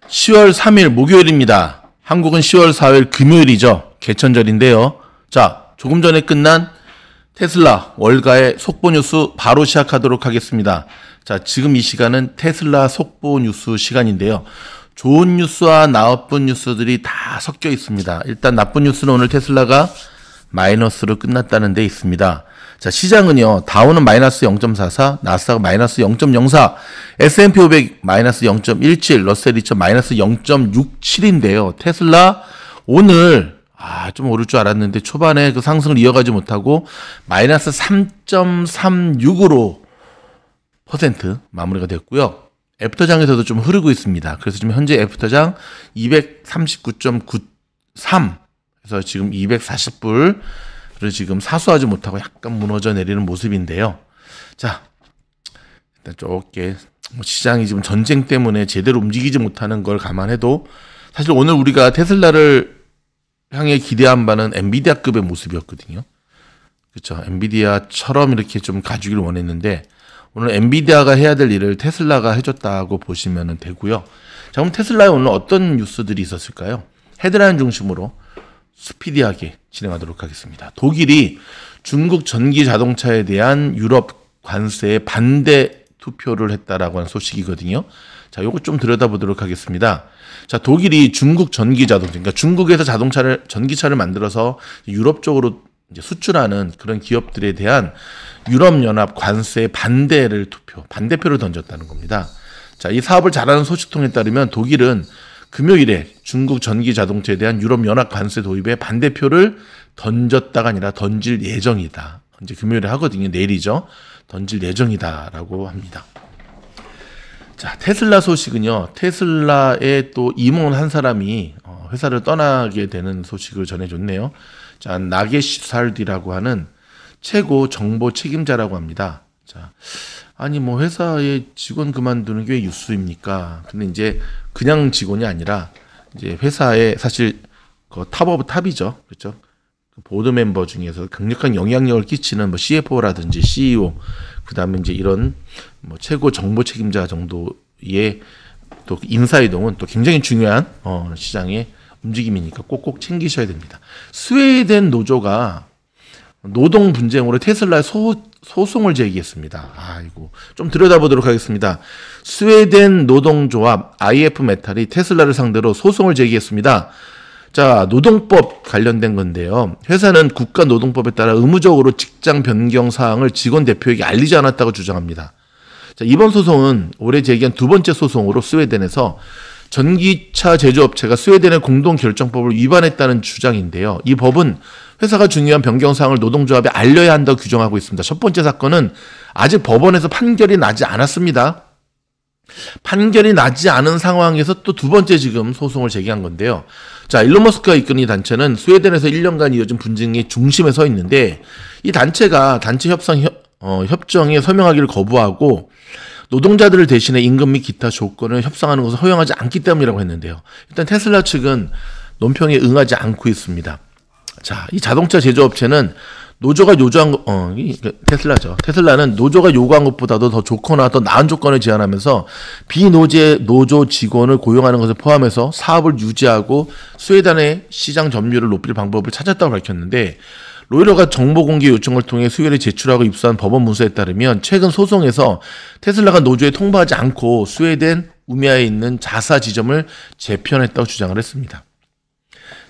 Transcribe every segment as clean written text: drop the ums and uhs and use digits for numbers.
10월 3일 목요일입니다. 한국은 10월 4일 금요일이죠. 개천절인데요. 자, 조금 전에 끝난 테슬라 월가의 속보 뉴스 바로 시작하도록 하겠습니다. 자, 지금 이 시간은 테슬라 속보 뉴스 시간인데요. 좋은 뉴스와 나쁜 뉴스들이 다 섞여 있습니다. 일단 나쁜 뉴스는 오늘 테슬라가 마이너스로 끝났다는 데 있습니다. 자, 시장은요, 다우는 마이너스 0.44, 나스닥 마이너스 0.04, S&P 500 마이너스 0.17, 러셀 2000 마이너스 0.67인데요. 테슬라 오늘 좀 오를 줄 알았는데 초반에 그 상승을 이어가지 못하고 마이너스 3.36으로 퍼센트 마무리가 됐고요. 애프터장에서도 좀 흐르고 있습니다. 그래서 지금 현재 애프터장 239.93, 그래서 지금 240불 를 지금 사수하지 못하고 약간 무너져 내리는 모습인데요. 자, 일단 좁게 시장이 지금 전쟁 때문에 제대로 움직이지 못하는 걸 감안해도 사실 오늘 우리가 테슬라를 향해 기대한 바는 엔비디아급의 모습이었거든요. 그렇죠. 엔비디아처럼 이렇게 좀 가주기를 원했는데 오늘 엔비디아가 해야 될 일을 테슬라가 해줬다고 보시면 되고요. 자, 그럼 테슬라에 오늘 어떤 뉴스들이 있었을까요? 헤드라인 중심으로 스피디하게 진행하도록 하겠습니다. 독일이 중국 전기 자동차에 대한 유럽 관세에 반대 투표를 했다라고 하는 소식이거든요. 자, 요거 좀 들여다보도록 하겠습니다. 자, 독일이 중국 전기 자동차, 그러니까 중국에서 전기차를 만들어서 유럽 쪽으로 이제 수출하는 그런 기업들에 대한 유럽연합 관세에 반대표를 던졌다는 겁니다. 자, 이 사업을 잘하는 소식통에 따르면 독일은 금요일에 중국 전기 자동차에 대한 유럽연합 관세 도입에 반대표를 던졌다가 아니라 던질 예정이다. 이제 금요일에 하거든요. 내일이죠. 던질 예정이다라고 합니다. 자, 테슬라 소식은요. 테슬라의 또 임원 한 사람이 회사를 떠나게 되는 소식을 전해줬네요. 자, 나게시살디라고 하는 최고 정보 책임자라고 합니다. 자, 아니 뭐 회사의 직원 그만두는 게 왜 뉴스입니까? 근데 이제 그냥 직원이 아니라 이제 회사의 사실 그 탑 오브 탑이죠. 그렇죠? 보드 멤버 중에서 강력한 영향력을 끼치는 뭐 CFO라든지 CEO, 그다음에 이제 이런 뭐 최고 정보 책임자 정도의 또 인사 이동은 또 굉장히 중요한 시장의 움직임이니까 꼭꼭 챙기셔야 됩니다. 스웨덴 노조가 노동 분쟁으로 테슬라에 소송을 제기했습니다. 아이고, 좀 들여다보도록 하겠습니다. 스웨덴 노동조합 IF 메탈이 테슬라를 상대로 소송을 제기했습니다. 자, 노동법 관련된 건데요. 회사는 국가노동법에 따라 의무적으로 직장 변경 사항을 직원 대표에게 알리지 않았다고 주장합니다. 자, 이번 소송은 올해 제기한 두 번째 소송으로 스웨덴에서 전기차 제조업체가 스웨덴의 공동결정법을 위반했다는 주장인데요. 이 법은 회사가 중요한 변경사항을 노동조합에 알려야 한다고 규정하고 있습니다. 첫 번째 사건은 아직 법원에서 판결이 나지 않았습니다. 판결이 나지 않은 상황에서 또 두 번째 지금 소송을 제기한 건데요. 자, 일론 머스크가 이끄는 이 단체는 스웨덴에서 1년간 이어진 분쟁의 중심에 서 있는데 이 단체가 단체 협정에 서명하기를 거부하고 노동자들을 대신해 임금 및 기타 조건을 협상하는 것을 허용하지 않기 때문이라고 했는데요. 일단 테슬라 측은 논평에 응하지 않고 있습니다. 자, 이 자동차 제조업체는 노조가 요구한 테슬라죠. 테슬라는 노조가 요구한 것보다도 더 좋거나 더 나은 조건을 제안하면서 비노제 노조 직원을 고용하는 것을 포함해서 사업을 유지하고 스웨덴의 시장 점유율을 높일 방법을 찾았다고 밝혔는데, 로이터가 정보 공개 요청을 통해 수요일에 제출하고 입수한 법원 문서에 따르면 최근 소송에서 테슬라가 노조에 통보하지 않고 스웨덴 우미아에 있는 자사 지점을 재편했다고 주장을 했습니다.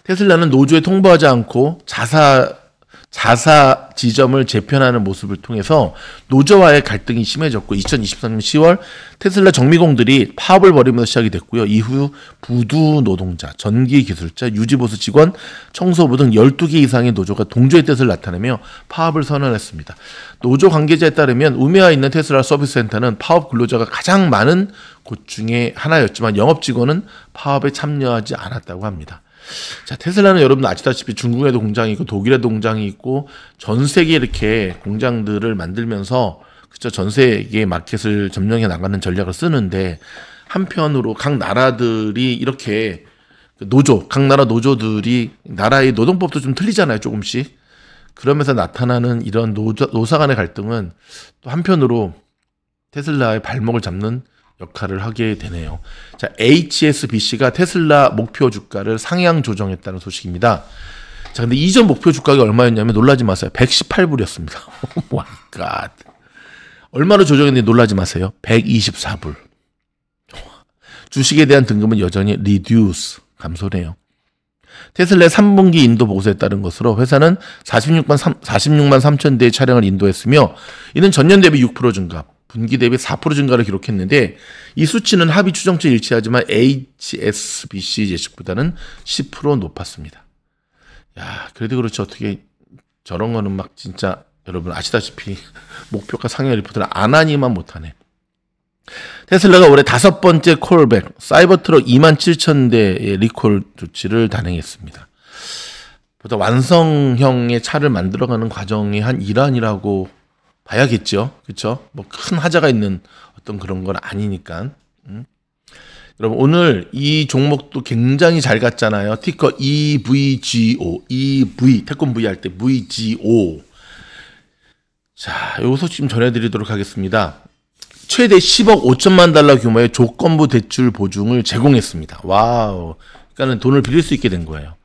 테슬라는 노조에 통보하지 않고 자사 지점을 재편하는 모습을 통해서 노조와의 갈등이 심해졌고 2023년 10월 테슬라 정미공들이 파업을 벌이면서 시작이 됐고요. 이후 부두 노동자, 전기 기술자, 유지보수 직원, 청소부 등 12개 이상의 노조가 동조의 뜻을 나타내며 파업을 선언했습니다. 노조 관계자에 따르면 우미아에 있는 테슬라 서비스 센터는 파업 근로자가 가장 많은 곳 중에 하나였지만 영업 직원은 파업에 참여하지 않았다고 합니다. 자, 테슬라는 여러분 아시다시피 중국에도 공장이 있고 독일에도 공장이 있고 전 세계에 이렇게 공장들을 만들면서 그쵸, 전 세계 마켓을 점령해 나가는 전략을 쓰는데, 한편으로 각 나라들이 이렇게 각 나라 노조들이 나라의 노동법도 좀 틀리잖아요, 조금씩. 그러면서 나타나는 이런 노사 간의 갈등은 또 한편으로 테슬라의 발목을 잡는 역할을 하게 되네요. 자, HSBC가 테슬라 목표 주가를 상향 조정했다는 소식입니다. 자, 근데 이전 목표 주가가 얼마였냐면 놀라지 마세요. 118불이었습니다. 오 마이 갓. 얼마로 조정했는지 놀라지 마세요. 124불. 주식에 대한 등급은 여전히 reduce, 감소네요. 테슬라의 3분기 인도 보고서에 따른 것으로 회사는 46만 3천 대의 차량을 인도했으며 이는 전년 대비 6% 증가, 분기 대비 4% 증가를 기록했는데 이 수치는 합의 추정치에 일치하지만 HSBC 예측보다는 10% 높았습니다. 야, 그래도 그렇지 어떻게 저런 거는 막 진짜 여러분 아시다시피 목표가 상향 리포트를 안 하니만 못하네. 테슬라가 올해 5번째 콜백, 사이버트럭 27,000대의 리콜 조치를 단행했습니다. 보다 완성형의 차를 만들어가는 과정의 한 일환이라고 봐야겠죠. 그렇죠? 뭐 큰 하자가 있는 어떤 그런 건 아니니까. 여러분 오늘 이 종목도 굉장히 잘 갔잖아요. 티커 EVGO, EV, 태권 V 할 때 VGO. 자, 요 소식 좀 전해드리도록 하겠습니다. 최대 10억 5천만 달러 규모의 조건부 대출 보증을 제공했습니다. 와우. 그러니까 돈을 빌릴 수 있게 된 거예요.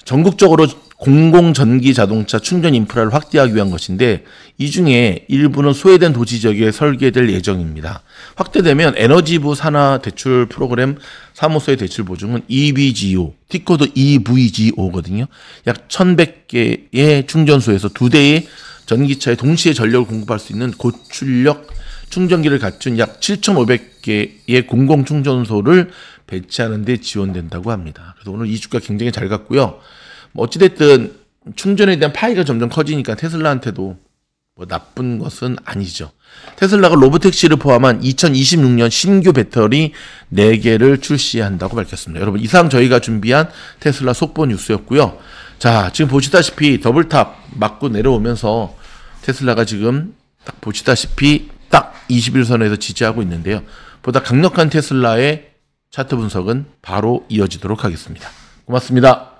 전국적으로 공공전기 자동차 충전 인프라를 확대하기 위한 것인데 이 중에 일부는 소외된 도시 지역에 설계될 예정입니다. 확대되면 에너지부 산하 대출 프로그램 사무소의 대출 보증은 EVGO, 티코도 EVGO거든요. 약 1,100개의 충전소에서 2대의 전기차에 동시에 전력을 공급할 수 있는 고출력 충전기를 갖춘 약 7,500개의 공공충전소를 배치하는 데 지원된다고 합니다. 그래서 오늘 이 주가 굉장히 잘 갔고요. 뭐 어찌됐든 충전에 대한 파이가 점점 커지니까 테슬라한테도 뭐 나쁜 것은 아니죠. 테슬라가 로보택시를 포함한 2026년 신규 배터리 4개를 출시한다고 밝혔습니다. 여러분 이상 저희가 준비한 테슬라 속보 뉴스였고요. 자, 지금 보시다시피 더블탑 맞고 내려오면서 테슬라가 지금 딱 보시다시피 딱 21선에서 지지하고 있는데요. 보다 강력한 테슬라의 차트 분석은 바로 이어지도록 하겠습니다. 고맙습니다.